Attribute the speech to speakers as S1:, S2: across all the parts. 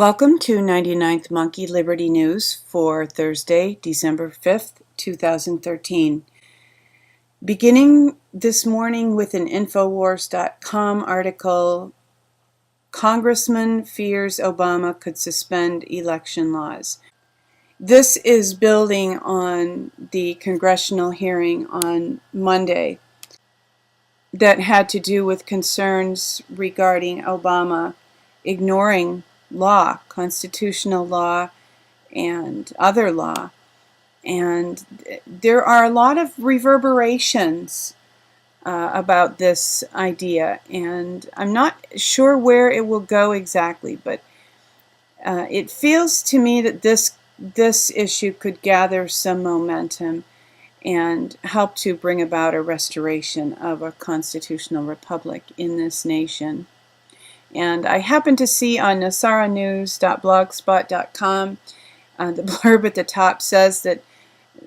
S1: Welcome to 99th Monkey Liberty News for Thursday, December 5th, 2013. Beginning this morning with an Infowars.com article, Congressman fears Obama could suspend election laws. This is building on the congressional hearing on Monday that had to do with concerns regarding Obama ignoring law, constitutional law, and other law. And there are a lot of reverberations about this idea, and I'm not sure where it will go exactly, but it feels to me that this issue could gather some momentum and help to bring about a restoration of a constitutional republic in this nation. And I happened to see on nasaranews.blogspot.com the blurb at the top says that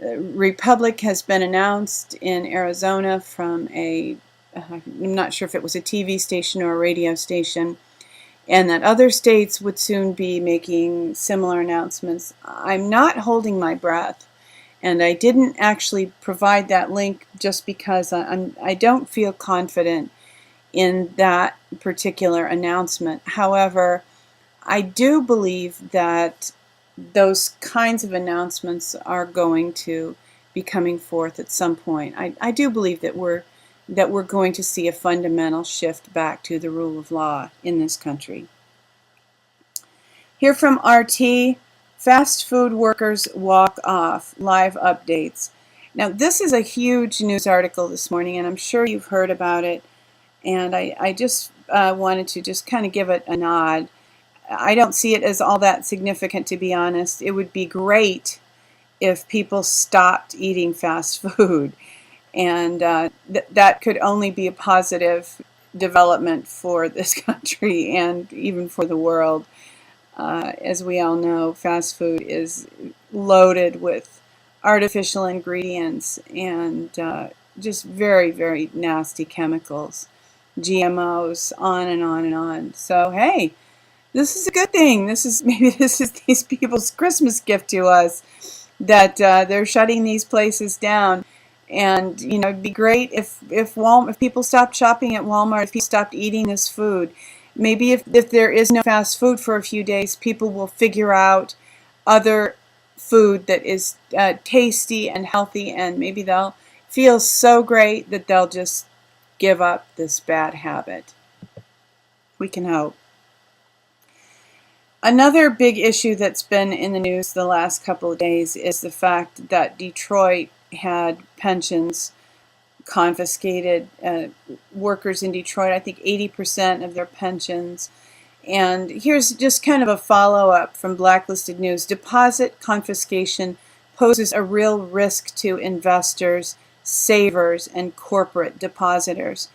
S1: Republic has been announced in Arizona from I'm not sure if it was a TV station or a radio station, and that other states would soon be making similar announcements. I'm not holding my breath, and I didn't actually provide that link just because I don't feel confident in that particular announcement. However, I do believe that those kinds of announcements are going to be coming forth at some point. I do believe that we're going to see a fundamental shift back to the rule of law in this country. Here from RT, fast food workers walk off, live updates. Now, this is a huge news article this morning, and I'm sure you've heard about it. And I just wanted to just kind of give it a nod. I don't see it as all that significant, to be honest. It would be great if people stopped eating fast food. And that could only be a positive development for this country and even for the world. As we all know, fast food is loaded with artificial ingredients and just very, very nasty chemicals. GMOs, on and on and on. So hey, this is a good thing. This is these people's Christmas gift to us, that they're shutting these places down. And you know, it'd be great if people stopped shopping at Walmart, if people stopped eating this food. Maybe if there is no fast food for a few days, people will figure out other food that is tasty and healthy, and maybe they'll feel so great that they'll just give up this bad habit. We can hope. Another big issue that's been in the news the last couple of days is the fact that Detroit had pensions confiscated. Workers in Detroit, I think 80% of their pensions. And here's just kind of a follow-up from Blacklisted News. Deposit confiscation poses a real risk to investors, savers, and corporate depositors.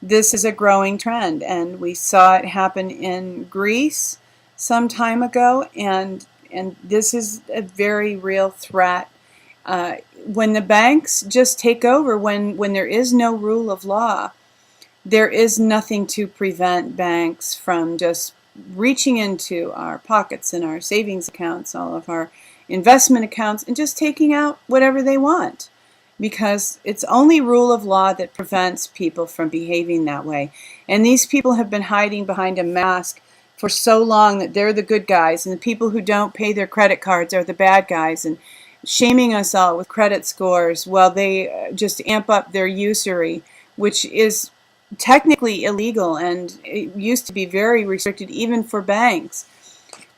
S1: This is a growing trend, and we saw it happen in Greece some time ago, and this is a very real threat. When the banks just take over, when there is no rule of law, there is nothing to prevent banks from just reaching into our pockets and our savings accounts, all of our investment accounts, and just taking out whatever they want. Because it's only rule of law that prevents people from behaving that way. And these people have been hiding behind a mask for so long that they're the good guys, and the people who don't pay their credit cards are the bad guys, and shaming us all with credit scores while they just amp up their usury, which is technically illegal, and it used to be very restricted even for banks.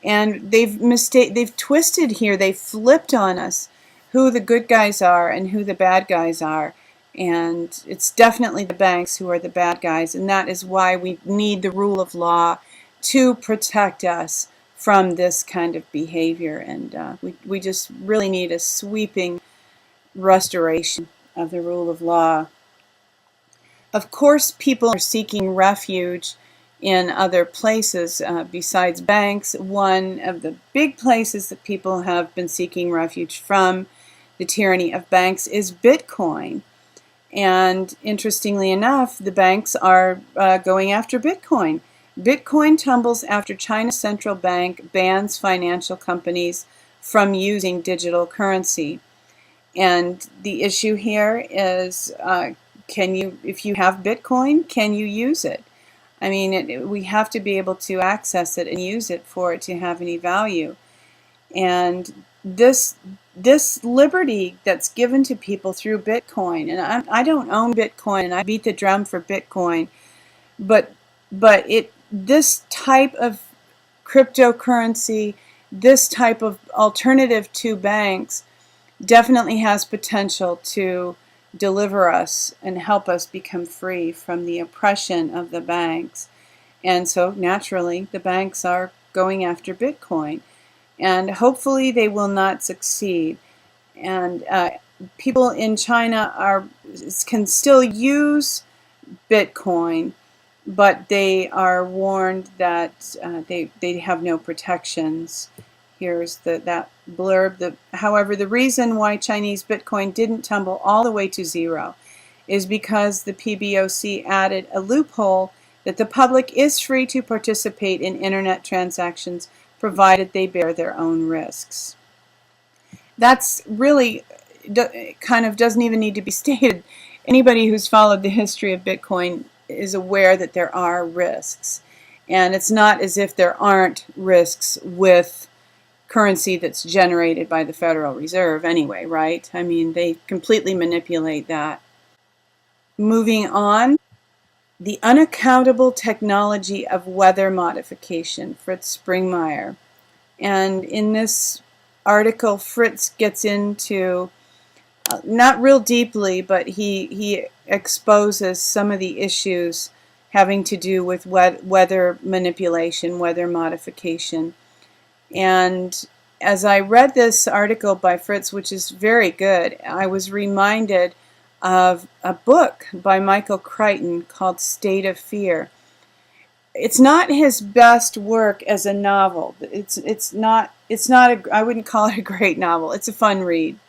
S1: And they've twisted here, they've flipped on us who the good guys are and who the bad guys are. And it's definitely the banks who are the bad guys, and that is why we need the rule of law to protect us from this kind of behavior. And we just really need a sweeping restoration of the rule of law. Of course, people are seeking refuge in other places besides banks. One of the big places that people have been seeking refuge from the tyranny of banks is Bitcoin. And interestingly enough, the banks are going after Bitcoin. Bitcoin tumbles after China's central bank bans financial companies from using digital currency. And the issue here is, if you have Bitcoin, can you use it? I mean, we have to be able to access it and use it for it to have any value. And this liberty that's given to people through Bitcoin, and I don't own Bitcoin, and I beat the drum for Bitcoin, but this type of cryptocurrency, this type of alternative to banks, definitely has potential to deliver us and help us become free from the oppression of the banks. And so naturally the banks are going after Bitcoin, and hopefully they will not succeed. And people in China can still use Bitcoin, but they are warned that they have no protections. Here's that blurb. However, the reason why Chinese Bitcoin didn't tumble all the way to zero is because the PBOC added a loophole that the public is free to participate in internet transactions provided they bear their own risks. That's really kind of doesn't even need to be stated. Anybody who's followed the history of Bitcoin is aware that there are risks. And it's not as if there aren't risks with currency that's generated by the Federal Reserve anyway, right? I mean, they completely manipulate that. Moving on, the unaccountable technology of weather modification, Fritz Springmeier. And in this article, Fritz gets into, not real deeply, but he exposes some of the issues having to do with weather manipulation, weather modification. And as I read this article by Fritz, which is very good, I was reminded of a book by Michael Crichton called State of Fear. It's not his best work as a novel. It's not I wouldn't call it a great novel. It's a fun read.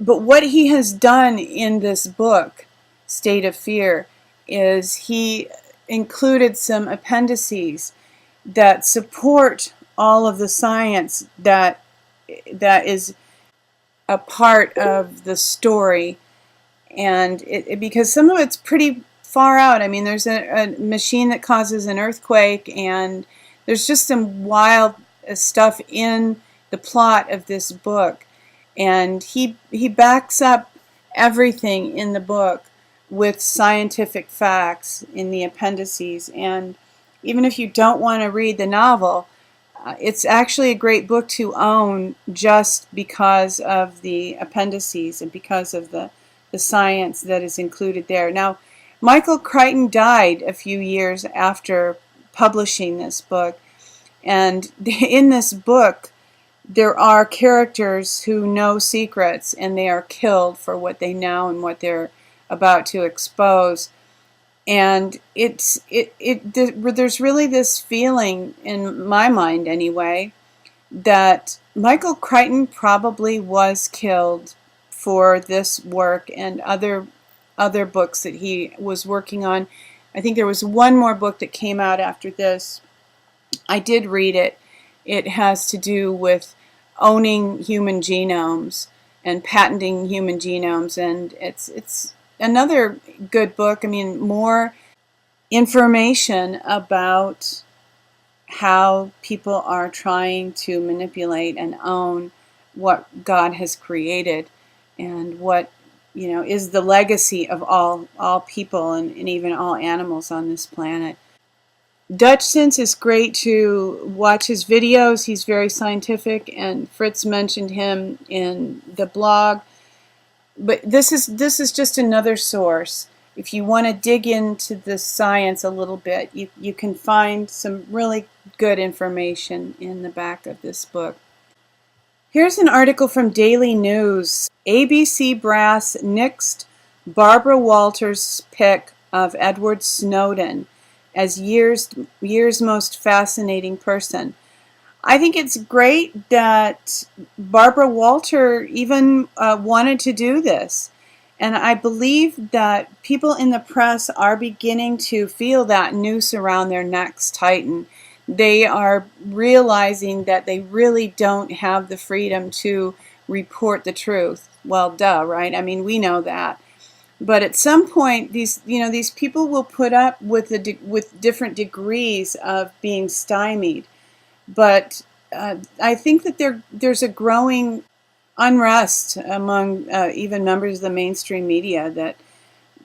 S1: But what he has done in this book, State of Fear, is he included some appendices that support all of the science that is a part of the story. And because some of it's pretty far out. I mean, there's a machine that causes an earthquake, and there's just some wild stuff in the plot of this book. And he backs up everything in the book with scientific facts in the appendices. And even if you don't want to read the novel, it's actually a great book to own just because of the appendices and because of the science that is included there. Now, Michael Crichton died a few years after publishing this book, and in this book there are characters who know secrets, and they are killed for what they know and what they're about to expose. And there's really this feeling, in my mind anyway, that Michael Crichton probably was killed for this work and other books that he was working on. I think there was one more book that came out after this. I did read it. It has to do with owning human genomes and patenting human genomes, and it's another good book. I mean, more information about how people are trying to manipulate and own what God has created, and what is the legacy of all people and even all animals on this planet. Dutchsinse is great to watch his videos. He's very scientific, and Fritz mentioned him in the blog. But this is just another source. If you want to dig into the science a little bit, you can find some really good information in the back of this book. Here's an article from Daily News. ABC brass nixed Barbara Walters' pick of Edward Snowden as year's most fascinating person. I think it's great that Barbara Walter even wanted to do this. And I believe that people in the press are beginning to feel that noose around their necks tighten. They are realizing that they really don't have the freedom to report the truth. Well, duh, right? I mean, we know that. But at some point, these people will put up with with different degrees of being stymied. But I think that there's a growing unrest among even members of the mainstream media that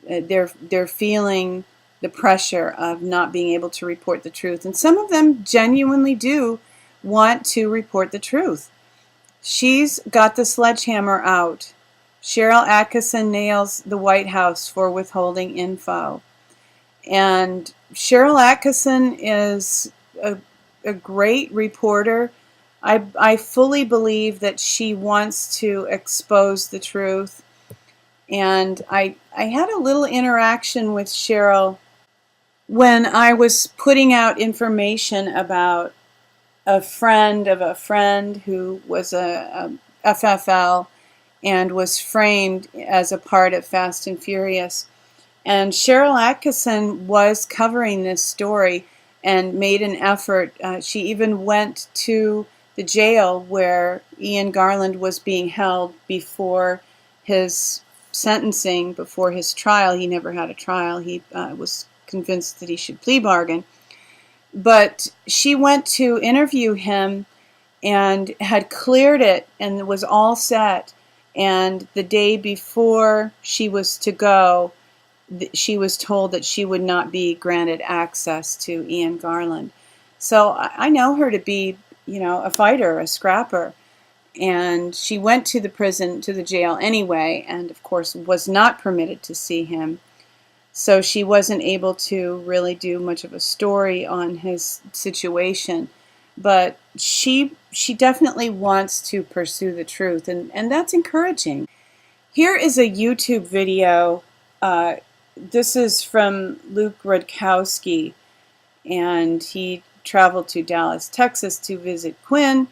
S1: they're feeling the pressure of not being able to report the truth, and some of them genuinely do want to report the truth. She's got the sledgehammer out. Sharyl Attkisson nails the White House for withholding info, and Sharyl Attkisson is a great reporter. I fully believe that she wants to expose the truth. And I had a little interaction with Sharyl when I was putting out information about a friend of a friend who was a FFL and was framed as a part of Fast and Furious. And Sharyl Attkisson was covering this story and made an effort. She even went to the jail where Ian Garland was being held before his sentencing, before his trial. He never had a trial. He was convinced that he should plea bargain. But she went to interview him and had cleared it and was all set. And the day before she was to go, she was told that she would not be granted access to Ian Garland. So I know her to be, a fighter, a scrapper. And she went to the prison, to the jail anyway, and of course was not permitted to see him. So she wasn't able to really do much of a story on his situation. But she definitely wants to pursue the truth, and that's encouraging. Here is a YouTube video. This is from Luke Rudkowski, and he traveled to Dallas, Texas to visit Quinn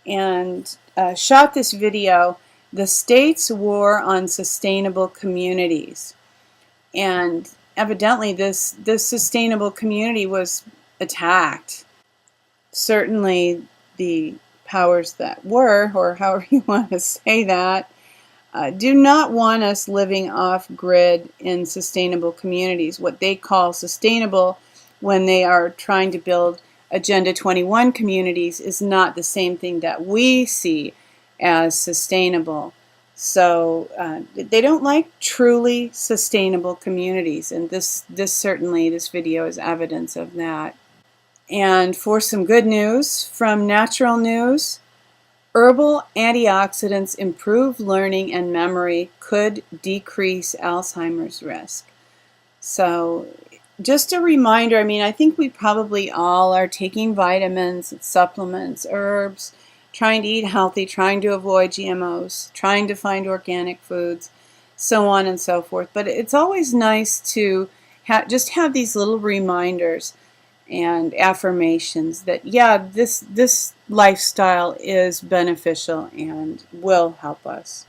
S1: and shot this video, The State's War on Sustainable Communities. And evidently this sustainable community was attacked. Certainly the powers that were, or however you want to say that, do not want us living off-grid in sustainable communities. What they call sustainable when they are trying to build Agenda 21 communities is not the same thing that we see as sustainable. So they don't like truly sustainable communities, and this video is evidence of that. And for some good news from Natural News, Herbal antioxidants improve learning and memory, could decrease Alzheimer's risk. So just a reminder, I think we probably all are taking vitamins, supplements, herbs, trying to eat healthy, trying to avoid GMOs, trying to find organic foods, so on and so forth. But it's always nice to just have these little reminders and affirmations that, yeah, this lifestyle is beneficial and will help us.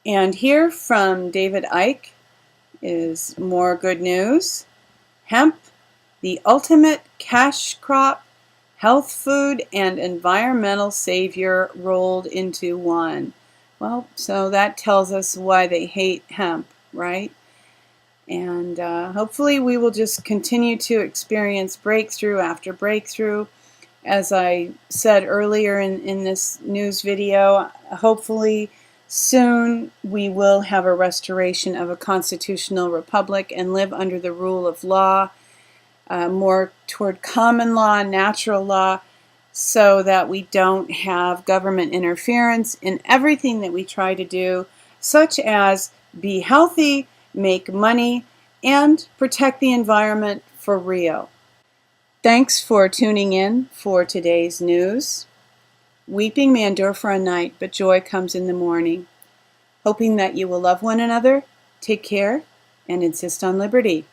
S1: And here from David Icke is more good news. Hemp, the ultimate cash crop, health food, and environmental savior rolled into one. Well, so that tells us why they hate hemp, right? And hopefully we will just continue to experience breakthrough after breakthrough. As I said earlier in this news video, hopefully soon we will have a restoration of a constitutional republic and live under the rule of law, more toward common law, natural law, so that we don't have government interference in everything that we try to do, such as be healthy, make money, and protect the environment for real. Thanks for tuning in for today's news. Weeping may endure for a night, but joy comes in the morning. Hoping that you will love one another, take care, and insist on liberty.